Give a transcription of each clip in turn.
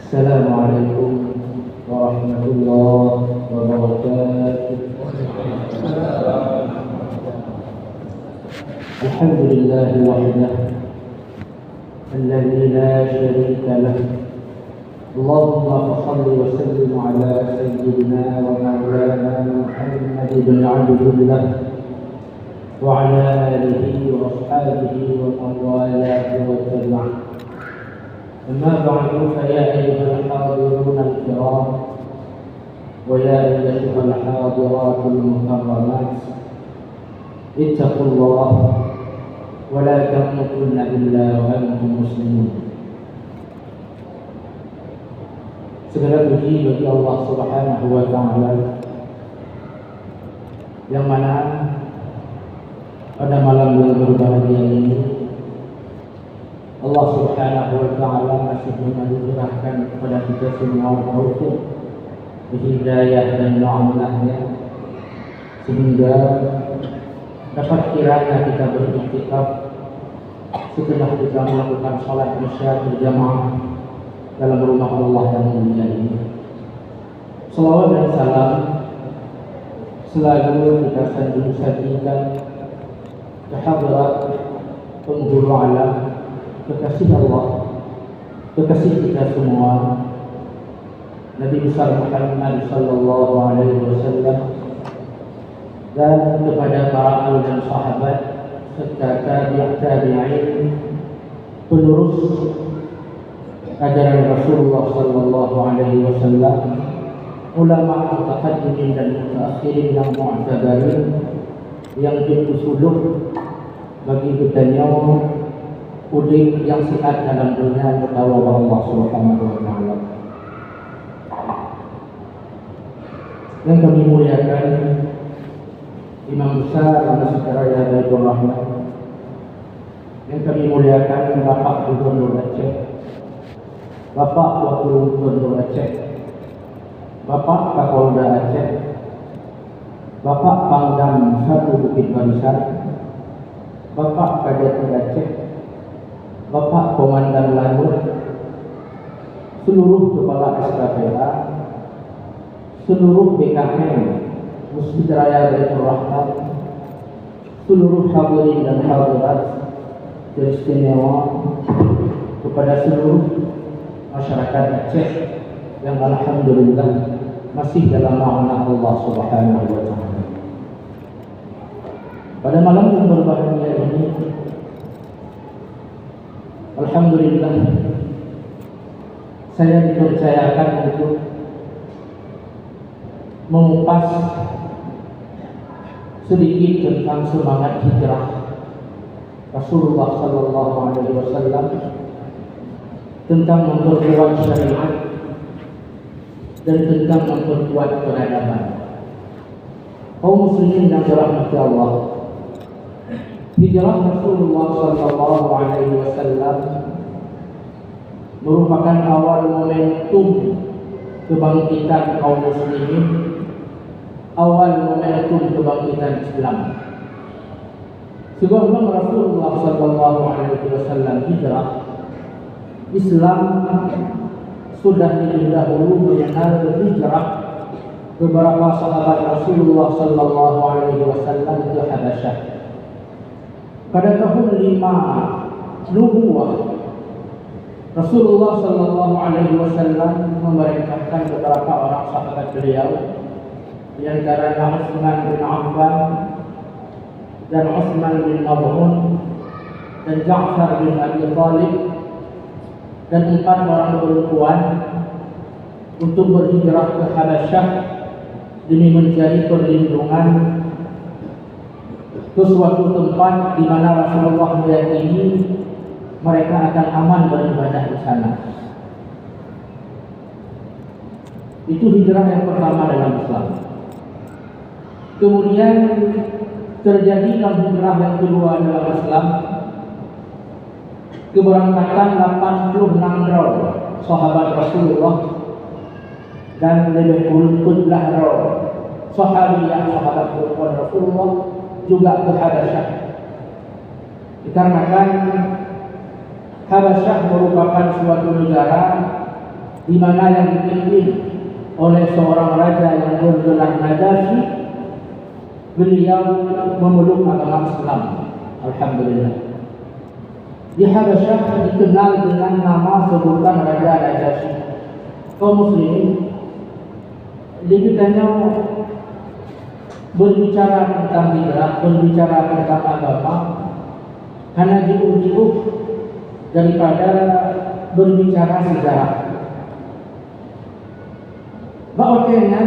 Assalamualaikum warahmatullahi wabarakatuh. Alhamdulillah wahdah alladzi la syarika lah. Allahumma shalli wa sallim ala sayyidina wa maulana Muhammad bin Abdillah wa ala alihi wa ashabihi wa man walahu wa tabi'ah. أما بعد فيا أيها الحاضرون الكرام ويا أيتها الحاضرات المكرمات اتقوا الله ولا تموتن إلا وأنتم مسلمون. Segala puji bagi Allah Subhanahu wa Ta'ala yang mana pada malam yang berbahagia ini Allah Subhanahu wa Ta'ala masih menganugerahkan kepada kita semua taufik, hidayah dan ni'matnya sehingga dapat kiranya kita beriktikaf setelah kita melakukan salat Isya berjamaah dalam rumah Allah yang mulia ini. Salawat dan salam selalu kita sanjung-sanjungkan ke hadirat penghulu alam, kekasih Allah, kekasih kita semua, Nabi besar Muhammad sallallahu alaihi wasallam, dan kepada para ahli dan sahabat serta tabi'in penerus ajaran Rasulullah sallallahu alaihi wasallam, ulama mutaqaddimin dan mutaakhirin yang mu'tabarin yang diusuluk bagi kita nyawa udik yang sehat dalam dunia bertawab Allah Subhanahu wa Ta'ala. Yang kami muliakan Imam besar Masjid Raya Baitur Rahman, yang kami muliakan Bapak Gubernur Aceh, Bapak Wakil Gubernur Aceh, Bapak Kapolda Aceh, Bapak Pangdam 1 Bukit Barisan, Bapak Kadek Aceh, Bapak Komandan Lanut, seluruh kepala SKPA, seluruh BKM Masjid Raya Baitur Rahman, seluruh hadirin dan hadirat teristimewa, kepada seluruh masyarakat Aceh yang alhamdulillah masih dalam naungan Allah Subhanahu wa Ta'ala. Pada malam yang berbahagia ini, alhamdulillah saya dipercayakan untuk mengupas sedikit tentang semangat hijrah Rasulullah sallallahu alaihi wasallam, tentang memperkuat syariat dan tentang memperkuat peradaban. Kaum muslimin yang dirahmati Allah, hijrah Rasulullah sallallahu alaihi wasallam merupakan awal momentum kebangkitan kaum muslimin, awal momentum kebangkitan Islam. Sebelum Rasulullah sallallahu alaihi wasallam hijrah, Islam sudah lebih dahulu mengenal hijrah beberapa sahabat Rasulullah sallallahu alaihi wasallam ke Habasyah. Pada tahun 5 Nubuwah, Rasulullah sallallahu alaihi wasallam memerintahkan beberapa orang sahabat beliau, di antaranya Utsman bin Affan dan Utsman bin Maz'un dan Ja'far bin Abi Thalib, dan 4 orang perempuan untuk berhijrah ke Habasyah demi mencari perlindungan ke suatu tempat di mana Rasulullah meyakini mereka akan aman beribadah di sana. Itu hijrah yang pertama dalam Islam. Kemudian terjadi dalam hijrah yang kedua dalam Islam keberangkatan 86 sahabat Rasulullah dan lebih puluh sahabiah sahabat perempuan Rasulullah juga ke Habasyah. Dikarenakan Habasyah merupakan suatu negara di mana yang dipimpin oleh seorang raja yang bergelar Najasyi. Beliau memeluk agama Islam, alhamdulillah. Di Habasyah dikenal dengan nama sebutan Raja Najasyi. Kaum muslimin, ditanya berbicara tentang hijrah, berbicara tentang agama, hanya jauh-jauh daripada berbicara sejarah. Bahwasanya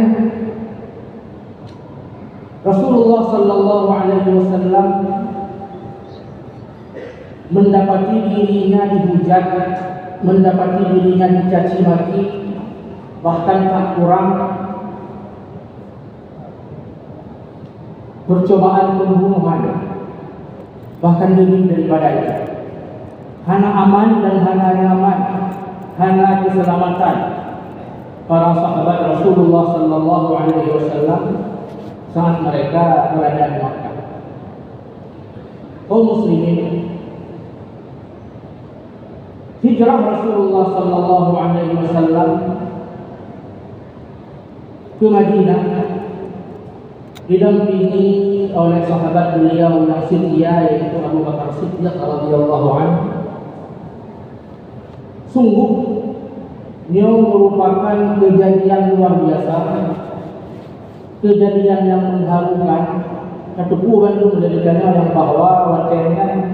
Rasulullah sallallahu alaihi wasallam mendapati dirinya dihujat, mendapati dirinya dicaci maki, bahkan tak kurang percobaan pembunuhan, bahkan lebih daripada itu. Hana aman dan hana nyaman, hana keselamatan para sahabat Rasulullah sallallahu alaihi wasallam saat mereka berada di Makkah. Kaum muslimin, hijrah Rasulullah sallallahu alaihi wasallam ke Madinah didampingi oleh sahabat beliau yang setia, yaitu Abu Bakar Siddiq radhiyallahu anhu. Sungguh ini merupakan kejadian luar biasa, kejadian yang mengharukan. Satu Bandung menjadikannya yang bahwa wakilnya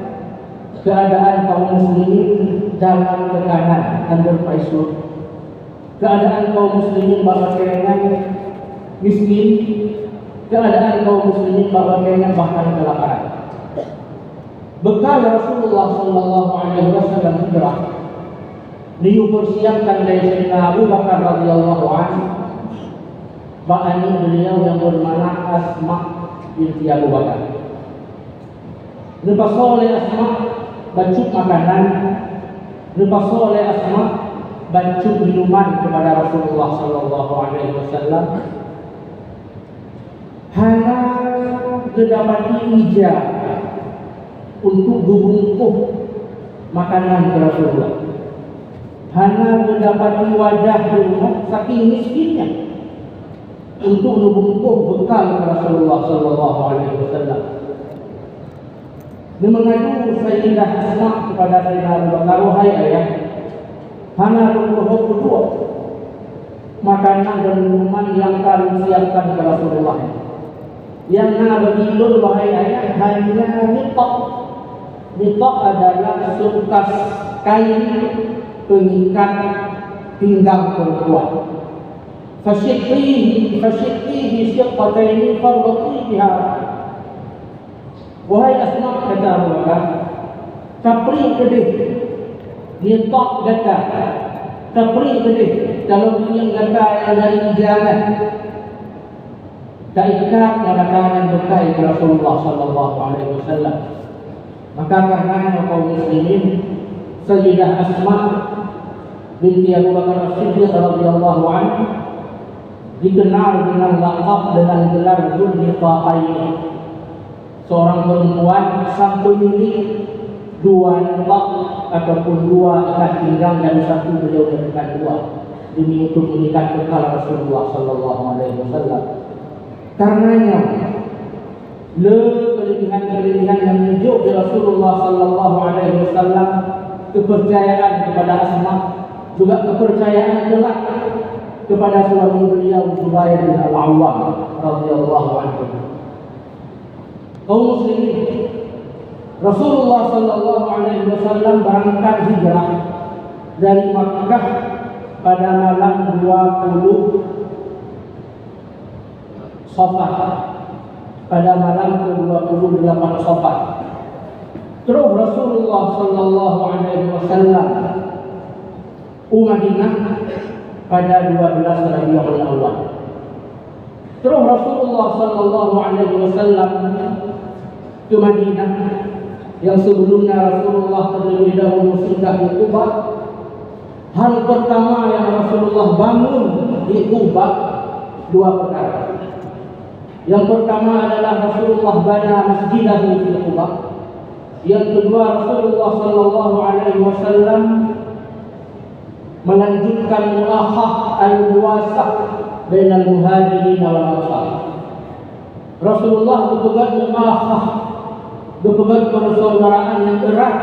keadaan kaum muslimin dalam tekanan dan berpaisur. Keadaan kaum muslimin bahwasanya miskin, keadaan kaum muslimin bahwasanya bahkan kelaparan. Bekal Rasulullah sallallahu alaihi wasallam hijrah dipersiapkan dari Sayyidina Abu Bakar radhiyallahu anhu, bahkan beliau yang bernama Asma binti Abu Bakar. Lepas oleh Asma bacuk makanan, lepas oleh Asma bacuk minuman kepada Rasulullah sallallahu alaihi wasallam. Hanya didapati ijazah untuk membungkus makanan ke Rasulullah. Hanya mendapati wadah rumah saking miskinnya untuk membungkus bekal ke Rasulullah sallallahu alaihi wasallam. Dia mengadu Sayyidah Asma kepada Sayyidina Abu Bakar, wahai ayah, hanya berdua makanan dan minuman yang kami siapkan ke Rasulullah. Yang bagi ulun, wahai ayah, hanya niqab. Niqab adalah seutas kain pengikat pinggang perempuan. Fasyiqihi syiqqataini farbati biha. Wahai Asma, kata Abu Bakar, capri kedih, niqab gata, capri kedih. Kalau yang gata yang dari ijangan, ikat makanan bekai ke Rasulullah sallallahu alaihi wasallam. Maka karena kaum muslimin, Sayyidah Asma binti Abu Bakar As-Siddiq radhiyallahu anhu dikenal dengan laqab dengan gelar Dzulniqain, seorang perempuan sang pemilik dua niqab ataupun dua ikat pinggang, dan satu beliau berikan dua demi untuk mengikat bekal Rasulullah sallallahu alaihi wasallam. Karenanya kelebihan-kelebihan yang menunjuk di Rasulullah sallallahu alaihi wasallam, kepercayaan kepada Asma, juga kepercayaan kelak kepada suami beliau Zubair bin Al-Awwam radhiyallahu anhu. Kaum muslimin, Rasulullah sallallahu alaihi wasallam berangkat hijrah dari Makkah pada malam 20 Safar, pada malam ke-28 Safar. Terus Rasulullah sallallahu alaihi wasallam Madinah pada 12 Rabiul Awal. Terus Rasulullah sallallahu alaihi wasallam ke Madinah, yang sebelumnya Rasulullah terlebih dahulu singgah di Quba. Hal pertama yang Rasulullah bangun di Quba dua perkara. Yang pertama adalah Rasulullah bana masjidahu di Quba. Yang kedua, Rasulullah sallallahu alaihi wasallam melanjutkan muakhah al-muwasah bainal muhajirin wal ansar. Rasulullah berpegang muakhah, berpegang persaudaraan yang erat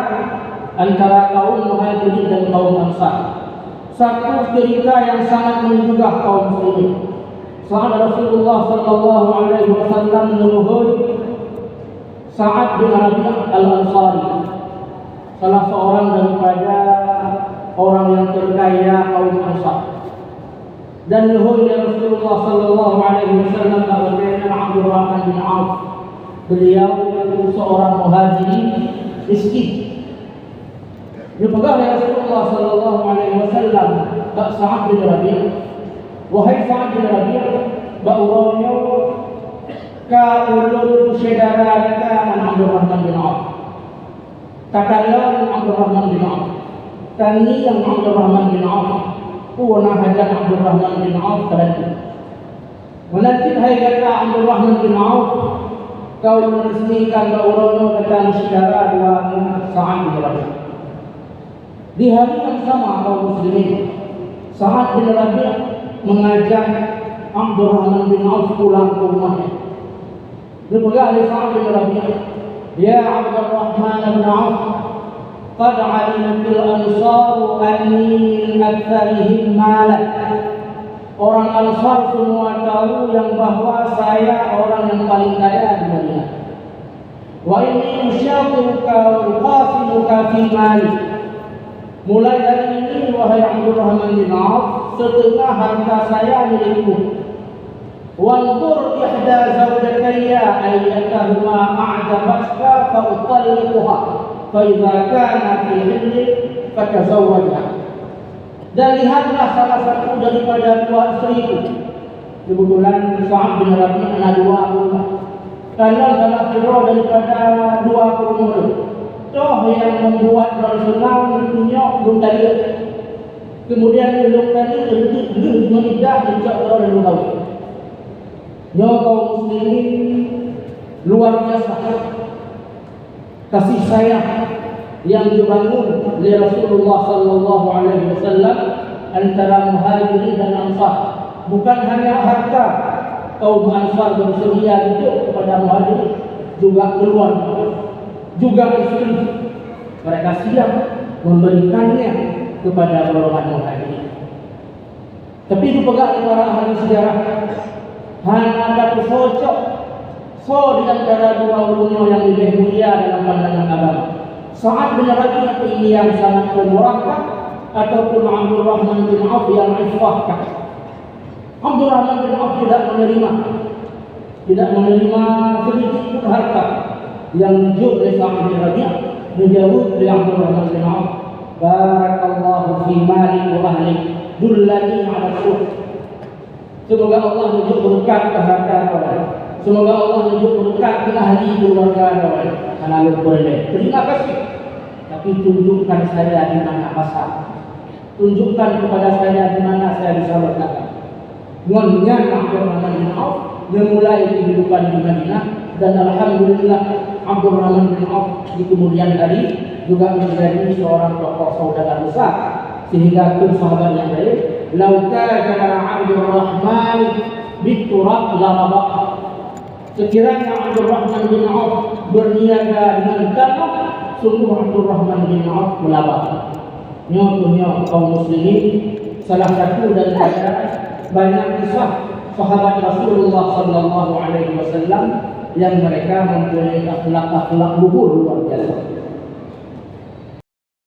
antara kaum muhajirin dan kaum ansar. Satu cerita yang sangat menggugah kaum muslimin. Saat Rasulullah sallallahu alaihi wasallam menuhur Sa'ad bin Rabi' al-Ansari, salah seorang daripada orang yang terkaya kaum Ansar. Dan nuhurnya Rasulullah sallallahu alaihi wasallam kepada Abdul Rahman bin Auf. Beliau seorang muhajirin miskin. Dipegang oleh Rasulullah sallallahu alaihi wasallam Sa'ad bin Rabi'. Wahai Sa'ad bin Rabi', ba'urawnya ka ulul syedara Abdul Rahman bin Auf. Katalah Abdul Rahman bin Auf. Tani yang Abdul Rahman bin Auf. Puana hajar Abdul Rahman bin Auf tadi. Menanti hai kata Abdul Rahman bin Auf, kau meresmikan ba'urawnya kata syedara dua Sa'ad bin Rabi'. Di hari yang sama kaum muslimin, Sa'ad bin Rabi' mengajak Abdul Rahman bin Auf pulang ke rumahnya. Dipegang oleh Sa'ad bin Rabi', ya Abdul Rahman bin Auf, qad alimatil ansar anni min aktsarihim malan. Orang Ansar semua tahu yang bahwa saya orang yang paling kaya di Madinah. Wa inni usyaqiruka wa uqasimuka fi mali. Mulai hari ini wahai Abdul Rahman bin Auf, setengah harta saya milikmu. Wanzur ihda zawjatayya ayyatahuma a'jabatka fa utalliquha fa idza kana fi hillik fatazawwajha. Dan lihatlah salah satu daripada dua istriku. Kebetulan Sa'ad bin Rabi' ada dua rumah. Karena salah satu daripada dua rumah. Toh yang membuat Rasulullah tunjuk belum tadi. Kemudian belum tadi menidah dijak orang yang tahu. Ya kaum muslimin, luar biasa kasih sayang yang dibangun oleh Rasulullah sallallahu alaihi wasallam antara muhajirin dan ansar. Bukan hanya harta kaum ansar bersedia itu kepada muhajirin, juga keluarga, juga istri. Mereka siap memberikannya kepada golongan muhajirin. Tapi dipegang oleh para ahli sejarah, hanya ada sosok di antara dua ulama yang lebih mulia dalam pandangan agama. Sa'ad bin Rabi' ini yang sangat pemurahkah ataupun Abdul Rahman bin Auf yang ifahkah? Abdul Rahman bin Auf tidak menerima sedikit pun harta yang dijuk oleh Sa'ad bin Rabi'. Dijawab oleh Abdul Rahman bin Auf, barakallahu fi mali wa ahli dullani ala syukur. Semoga Allah menunjuk berkat ke harta kau. Semoga Allah menunjuk berkat ke ahli keluarga kau. Karena boleh. Terima kasih. Tapi tunjukkan saya di mana pasar. Tunjukkan kepada saya di mana saya bisa berdagang. Dengan Abdul Rahman bin Auf memulai kehidupan di Madinah, dan alhamdulillah Abdul Rahman bin Auf di kemudian hari juga menjadi seorang tokoh saudagar besar, sehingga pun sahabat yang baik. Lau kana Abdul Rahman biturab larabah. Sekiranya Abdul Rahman bin Auf berniaga dengan tanah, sungguh Abdul Rahman bin Auf melabah. Nyonya kaum muslimin, salah satu daripada banyak kisah sahabat Rasulullah sallallahu alaihi wasallam yang mereka mempunyai akhlak luhur luar biasa.